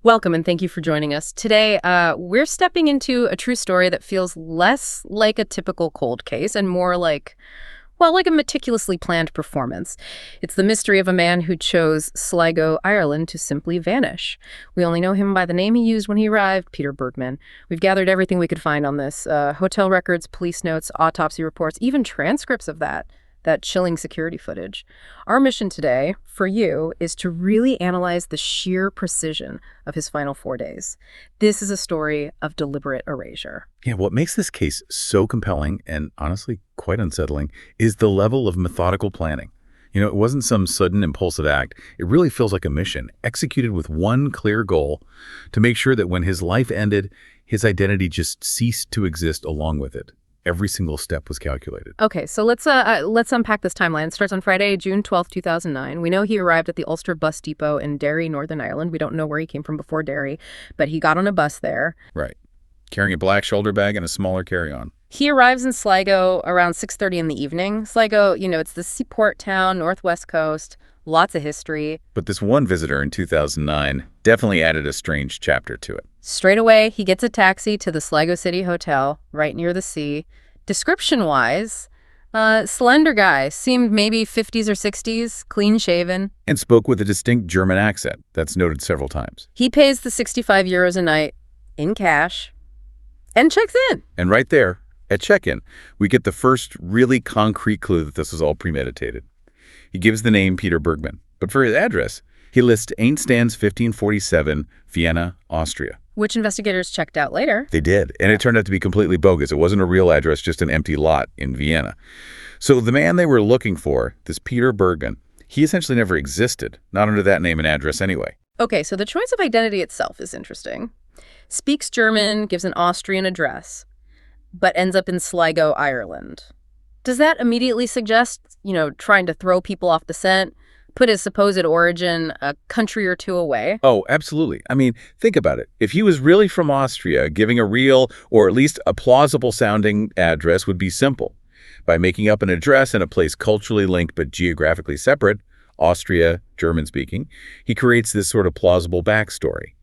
Welcome and thank you for joining us. Today, we're stepping into a true story that feels less like a typical cold case and more like, well, like a meticulously planned performance. It's the mystery of a man who chose Sligo, Ireland to simply vanish. We only know him by the name he used when he arrived, Peter Bergmann. We've gathered everything we could find on this. Hotel records, police notes, autopsy reports, even transcripts of that chilling security footage. Our mission today, for you, is to really analyze the sheer precision of his final 4 days. This is a story of deliberate erasure. Yeah, what makes this case so compelling and honestly quite unsettling is the level of methodical planning. It wasn't some sudden impulsive act. It really feels like a mission executed with one clear goal: to make sure that when his life ended, his identity just ceased to exist along with it. Every single step was calculated. Okay, so let's unpack this timeline. It starts on Friday, June 12th, 2009. We know he arrived at the Ulster bus depot in Derry, Northern Ireland. We don't know where he came from before Derry, but he got on a bus there. Right. Carrying a black shoulder bag and a smaller carry-on. He arrives in Sligo around 6:30 in the evening. Sligo, it's the seaport town, northwest coast, lots of history. But this one visitor in 2009 definitely added a strange chapter to it. Straight away, he gets a taxi to the Sligo City Hotel, right near the sea. Description-wise, slender guy, seemed maybe 50s or 60s, clean-shaven. And spoke with a distinct German accent that's noted several times. He pays the 65 euros a night in cash and checks in. And right there, at check-in, we get the first really concrete clue that this was all premeditated. He gives the name Peter Bergmann, but for his address, he lists Ainstans 1547, Vienna, Austria. Which investigators checked out later. They did, and it turned out to be completely bogus. It wasn't a real address, just an empty lot in Vienna. So the man they were looking for, this Peter Bergmann, he essentially never existed, not under that name and address anyway. Okay, so the choice of identity itself is interesting. Speaks German, gives an Austrian address, but ends up in Sligo, Ireland. Does that immediately suggest, trying to throw people off the scent? Put his supposed origin a country or two away? Oh, absolutely. I mean, think about it. If he was really from Austria, giving a real or at least a plausible-sounding address would be simple. By making up an address in a place culturally linked but geographically separate, Austria, German-speaking, he creates this sort of plausible backstory.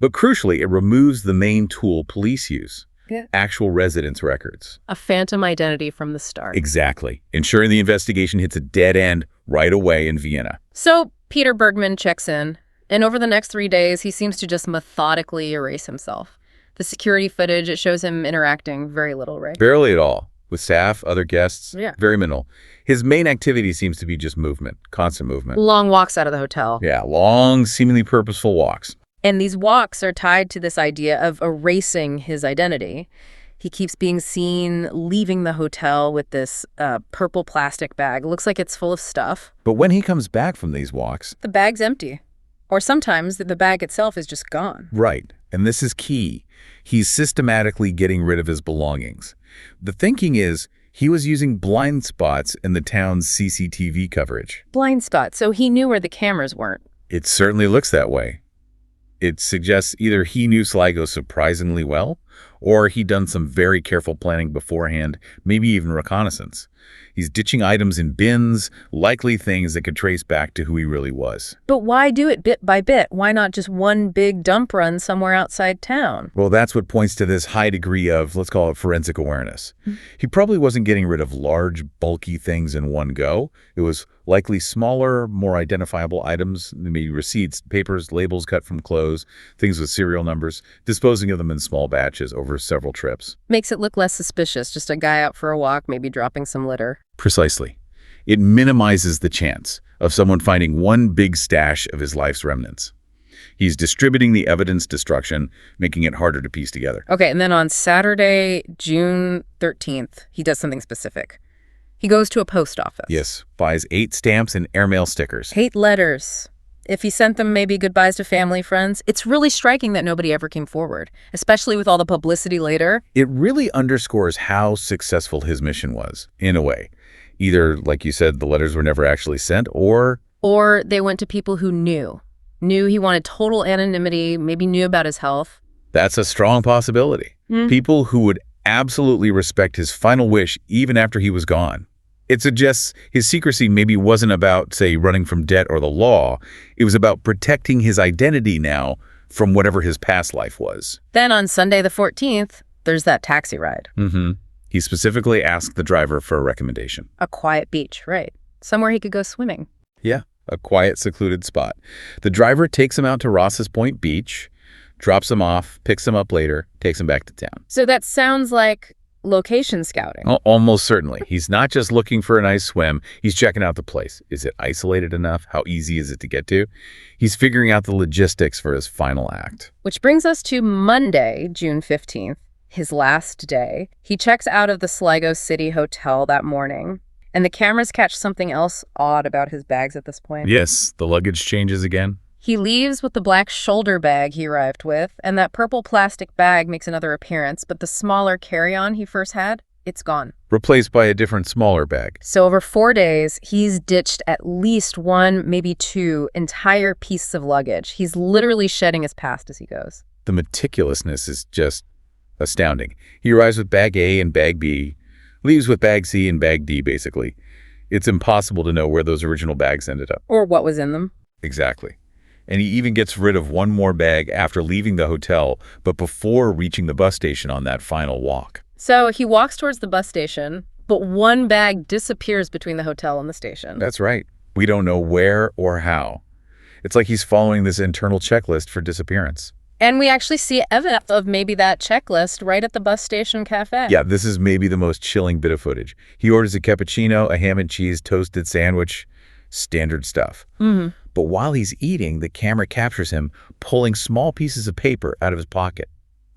But crucially, it removes the main tool police use. Yeah. Actual residence records. A phantom identity from the start. Exactly. Ensuring the investigation hits a dead end right away in Vienna. So Peter Bergmann checks in, and over the next 3 days, he seems to just methodically erase himself. The security footage, it shows him interacting very little, right? Barely at all. With staff, other guests, yeah. Very minimal. His main activity seems to be just movement, constant movement. Long walks out of the hotel. Yeah, long, seemingly purposeful walks. And these walks are tied to this idea of erasing his identity. He keeps being seen leaving the hotel with this purple plastic bag. It looks like it's full of stuff. But when he comes back from these walks, the bag's empty. Or sometimes the bag itself is just gone. Right. And this is key. He's systematically getting rid of his belongings. The thinking is he was using blind spots in the town's CCTV coverage. Blind spots, so he knew where the cameras weren't. It certainly looks that way. It suggests either he knew Sligo surprisingly well, or he'd done some very careful planning beforehand, maybe even reconnaissance. He's ditching items in bins, likely things that could trace back to who he really was. But why do it bit by bit? Why not just one big dump run somewhere outside town? Well, that's what points to this high degree of, let's call it, forensic awareness. He probably wasn't getting rid of large, bulky things in one go. It was likely smaller, more identifiable items, maybe receipts, papers, labels cut from clothes, things with serial numbers, disposing of them in small batches over several trips. Makes it look less suspicious, just a guy out for a walk, maybe dropping some litter. Precisely. It minimizes the chance of someone finding one big stash of his life's remnants. He's distributing the evidence destruction, making it harder to piece together. Okay, and then on Saturday, June 13th, he does something specific. He goes to a post office. Yes, buys 8 stamps and airmail stickers. 8 letters. If he sent them maybe goodbyes to family, friends, it's really striking that nobody ever came forward, especially with all the publicity later. It really underscores how successful his mission was, in a way. Either, like you said, the letters were never actually sent, or they went to people who knew he wanted total anonymity, maybe knew about his health. That's a strong possibility. People who would absolutely respect his final wish even after he was gone. It suggests his secrecy maybe wasn't about, say, running from debt or the law. It was about protecting his identity now from whatever his past life was. Then on Sunday the 14th, there's that taxi ride. He specifically asked the driver for a recommendation. A quiet beach, right. Somewhere he could go swimming. Yeah, a quiet, secluded spot. The driver takes him out to Ross's Point Beach, drops him off, picks him up later, takes him back to town. So that sounds like location scouting. Almost certainly. He's not just looking for a nice swim. He's checking out the place. Is it isolated enough? How easy is it to get to? He's figuring out the logistics for his final act. Which brings us to Monday, June 15th, his last day. He checks out of the Sligo City Hotel that morning, and the cameras catch something else odd about his bags at this point. Yes, the luggage changes again. He leaves with the black shoulder bag he arrived with, and that purple plastic bag makes another appearance, but the smaller carry-on he first had, it's gone. Replaced by a different, smaller bag. So over 4 days, he's ditched at least one, maybe two, entire pieces of luggage. He's literally shedding his past as he goes. The meticulousness is just astounding. He arrives with bag A and bag B, leaves with bag C and bag D, basically. It's impossible to know where those original bags ended up. Or what was in them. Exactly. And he even gets rid of one more bag after leaving the hotel, but before reaching the bus station on that final walk. So he walks towards the bus station, but one bag disappears between the hotel and the station. That's right. We don't know where or how. It's like he's following this internal checklist for disappearance. And we actually see evidence of maybe that checklist right at the bus station cafe. Yeah, this is maybe the most chilling bit of footage. He orders a cappuccino, a ham and cheese toasted sandwich, standard stuff. But while he's eating, the camera captures him pulling small pieces of paper out of his pocket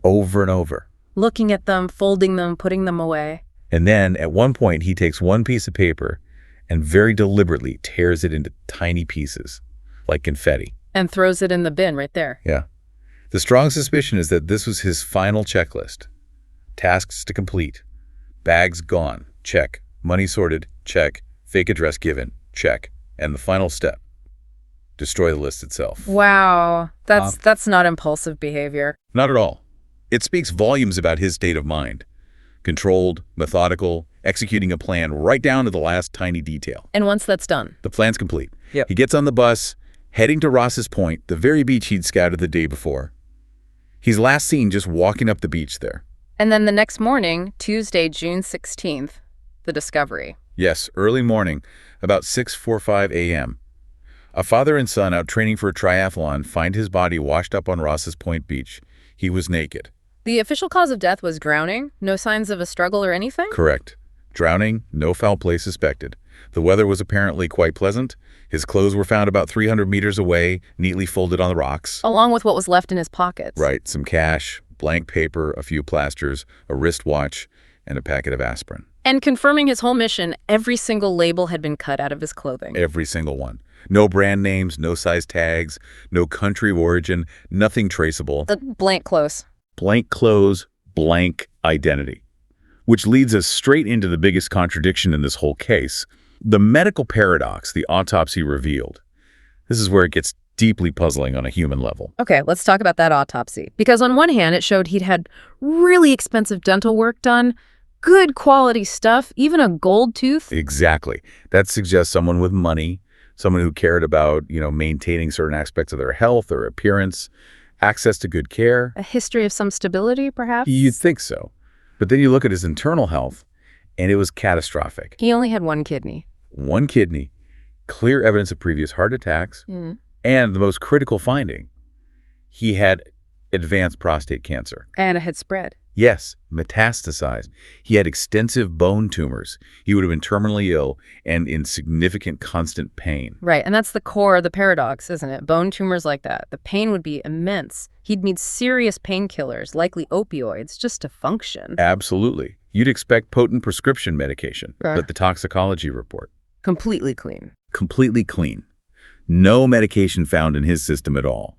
over and over. Looking at them, folding them, putting them away. And then at one point, he takes one piece of paper and very deliberately tears it into tiny pieces, like confetti. And throws it in the bin right there. Yeah. The strong suspicion is that this was his final checklist. Tasks to complete. Bags gone. Check. Money sorted. Check. Fake address given. Check. And the final step. Destroy the list itself. Wow. That's not impulsive behavior. Not at all. It speaks volumes about his state of mind. Controlled, methodical, executing a plan right down to the last tiny detail. And once that's done, the plan's complete. Yep. He gets on the bus, heading to Ross's Point, the very beach he'd scouted the day before. He's last seen just walking up the beach there. And then the next morning, Tuesday, June 16th, the discovery. Yes, early morning, about 6:45 a.m. A father and son out training for a triathlon find his body washed up on Ross's Point Beach. He was naked. The official cause of death was drowning? No signs of a struggle or anything? Correct. Drowning, no foul play suspected. The weather was apparently quite pleasant. His clothes were found about 300 meters away, neatly folded on the rocks. Along with what was left in his pockets. Right, some cash, blank paper, a few plasters, a wristwatch, and a packet of aspirin. And confirming his whole mission, every single label had been cut out of his clothing. Every single one. No brand names, no size tags, no country of origin, nothing traceable. The blank clothes. Blank clothes, blank identity. Which leads us straight into the biggest contradiction in this whole case. The medical paradox the autopsy revealed. This is where it gets deeply puzzling on a human level. Okay, let's talk about that autopsy. Because on one hand, it showed he'd had really expensive dental work done, good quality stuff, even a gold tooth. Exactly. That suggests someone with money, someone who cared about, maintaining certain aspects of their health or appearance, access to good care. A history of some stability, perhaps? You'd think so. But then you look at his internal health, and it was catastrophic. He only had one kidney. One kidney, clear evidence of previous heart attacks, and the most critical finding, he had advanced prostate cancer. And it had spread. Yes, metastasized. He had extensive bone tumors. He would have been terminally ill and in significant constant pain. Right, and that's the core of the paradox, isn't it? Bone tumors like that. The pain would be immense. He'd need serious painkillers, likely opioids, just to function. Absolutely. You'd expect potent prescription medication, but the toxicology report. Completely clean. Completely clean. No medication found in his system at all.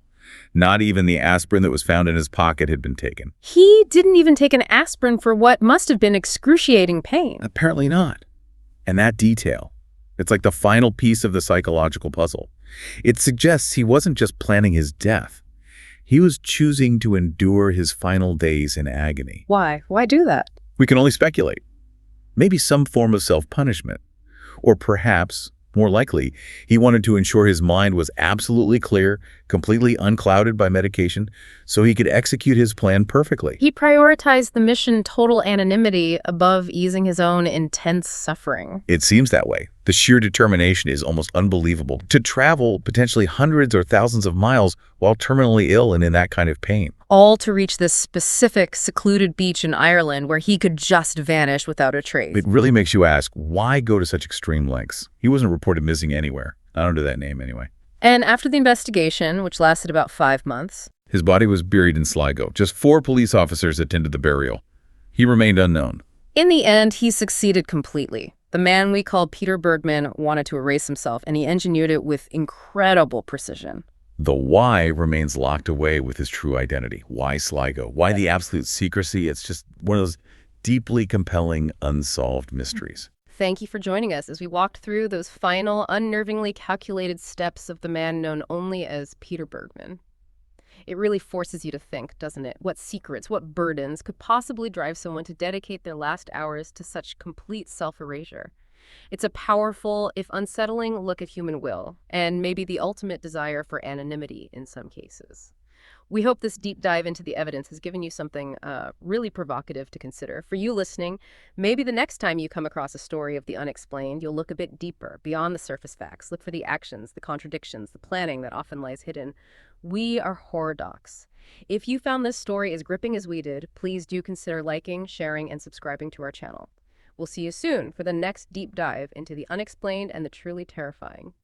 Not even the aspirin that was found in his pocket had been taken. He didn't even take an aspirin for what must have been excruciating pain. Apparently not. And that detail, it's like the final piece of the psychological puzzle. It suggests he wasn't just planning his death. He was choosing to endure his final days in agony. Why? Why do that? We can only speculate. Maybe some form of self-punishment. Or perhaps, more likely, he wanted to ensure his mind was absolutely clear, completely unclouded by medication, so he could execute his plan perfectly. He prioritized the mission total anonymity above easing his own intense suffering. It seems that way. The sheer determination is almost unbelievable. To travel potentially hundreds or thousands of miles while terminally ill and in that kind of pain. All to reach this specific, secluded beach in Ireland where he could just vanish without a trace. It really makes you ask, why go to such extreme lengths? He wasn't reported missing anywhere. Not under that name, anyway. And after the investigation, which lasted about 5 months, His body was buried in Sligo. Just 4 police officers attended the burial. He remained unknown. in the end, he succeeded completely. The man we call Peter Bergmann wanted to erase himself, and he engineered it with incredible precision. The why remains locked away with his true identity. Why Sligo? Why the absolute secrecy? It's just one of those deeply compelling, unsolved mysteries. Thank you for joining us as we walked through those final, unnervingly calculated steps of the man known only as Peter Bergmann. It really forces you to think, doesn't it? What secrets, what burdens could possibly drive someone to dedicate their last hours to such complete self-erasure? It's a powerful, if unsettling, look at human will, and maybe the ultimate desire for anonymity in some cases. We hope this deep dive into the evidence has given you something really provocative to consider. For you listening, maybe the next time you come across a story of the unexplained, you'll look a bit deeper, beyond the surface facts. Look for the actions, the contradictions, the planning that often lies hidden. We are Horror Docs. If you found this story as gripping as we did, please do consider liking, sharing, and subscribing to our channel. We'll see you soon for the next deep dive into the unexplained and the truly terrifying.